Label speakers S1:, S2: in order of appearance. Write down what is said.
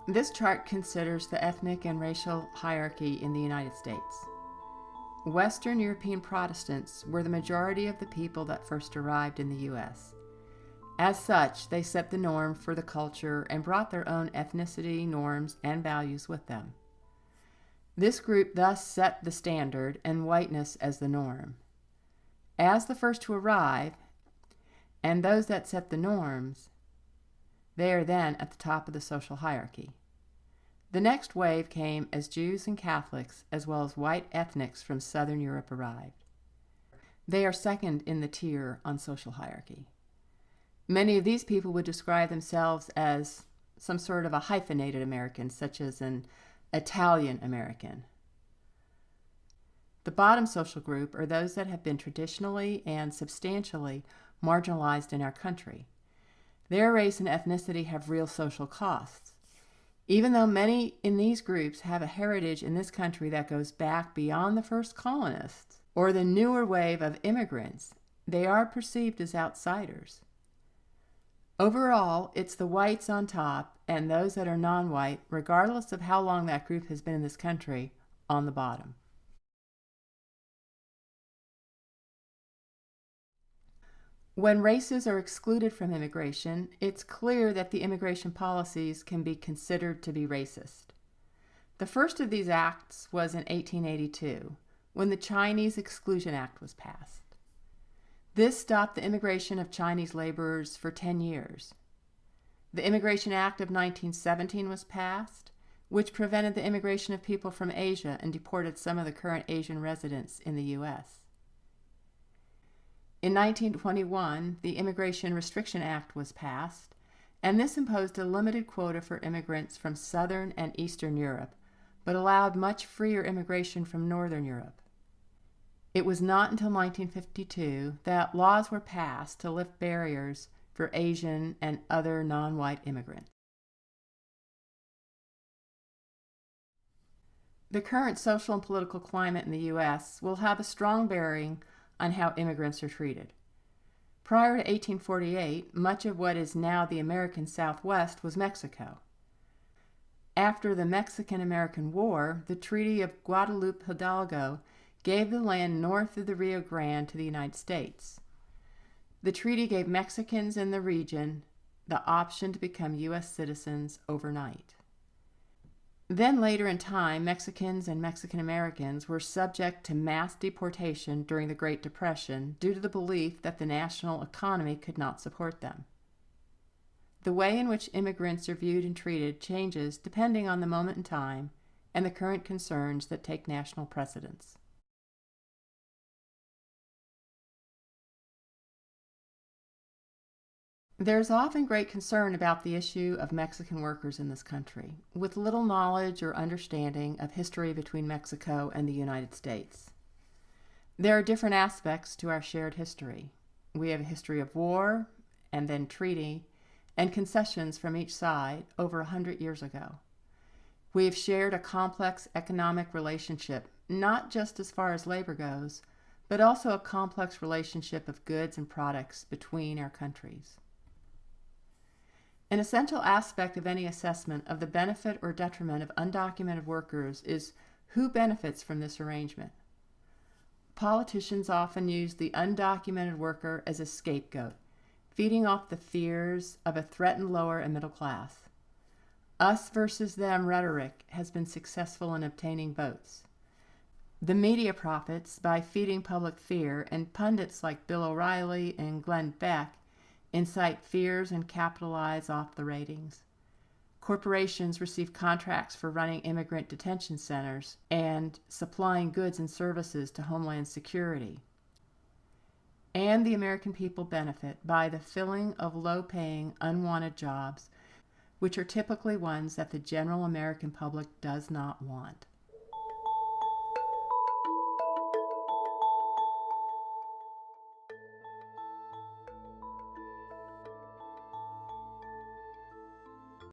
S1: This chart considers the ethnic and racial hierarchy in the United States. Western European Protestants were the majority of the people that first arrived in the U.S. As such, they set the norm for the culture and brought their own ethnicity, norms, and values with them. This group thus set the standard and whiteness as the norm. As the first to arrive, and those that set the norms, they are then at the top of the social hierarchy. The next wave came as Jews and Catholics, as well as white ethnics from Southern Europe arrived. They are second in the tier on social hierarchy. Many of these people would describe themselves as some sort of a hyphenated American, such as an Italian American. The bottom social group are those that have been traditionally and substantially marginalized in our country. Their race and ethnicity have real social costs. Even though many in these groups have a heritage in this country that goes back beyond the first colonists or the newer wave of immigrants, they are perceived as outsiders. Overall, it's the whites on top and those that are non-white, regardless of how long that group has been in this country, on the bottom. When races are excluded from immigration, it's clear that the immigration policies can be considered to be racist. The first of these acts was in 1882, when the Chinese Exclusion Act was passed. This stopped the immigration of Chinese laborers for 10 years. The Immigration Act of 1917 was passed, which prevented the immigration of people from Asia and deported some of the current Asian residents in the U.S. In 1921, the Immigration Restriction Act was passed, and this imposed a limited quota for immigrants from Southern and Eastern Europe, but allowed much freer immigration from Northern Europe. It was not until 1952 that laws were passed to lift barriers for Asian and other non-white immigrants. The current social and political climate in the U.S. will have a strong bearing on how immigrants are treated. Prior to 1848, much of what is now the American Southwest was Mexico. After the Mexican-American War, the Treaty of Guadalupe Hidalgo gave the land north of the Rio Grande to the United States. The treaty gave Mexicans in the region the option to become U.S. citizens overnight. Then later in time, Mexicans and Mexican Americans were subject to mass deportation during the Great Depression due to the belief that the national economy could not support them. The way in which immigrants are viewed and treated changes depending on the moment in time and the current concerns that take national precedence. There's often great concern about the issue of Mexican workers in this country, with little knowledge or understanding of history between Mexico and the United States. There are different aspects to our shared history. We have a history of war, and then treaty, and concessions from each side over 100 years ago. We have shared a complex economic relationship, not just as far as labor goes, but also a complex relationship of goods and products between our countries. An essential aspect of any assessment of the benefit or detriment of undocumented workers is who benefits from this arrangement. Politicians often use the undocumented worker as a scapegoat, feeding off the fears of a threatened lower and middle class. Us versus them rhetoric has been successful in obtaining votes. The media profits by feeding public fear, and pundits like Bill O'Reilly and Glenn Beck incite fears and capitalize off the ratings. Corporations receive contracts for running immigrant detention centers and supplying goods and services to Homeland Security. And the American people benefit by the filling of low-paying, unwanted jobs, which are typically ones that the general American public does not want.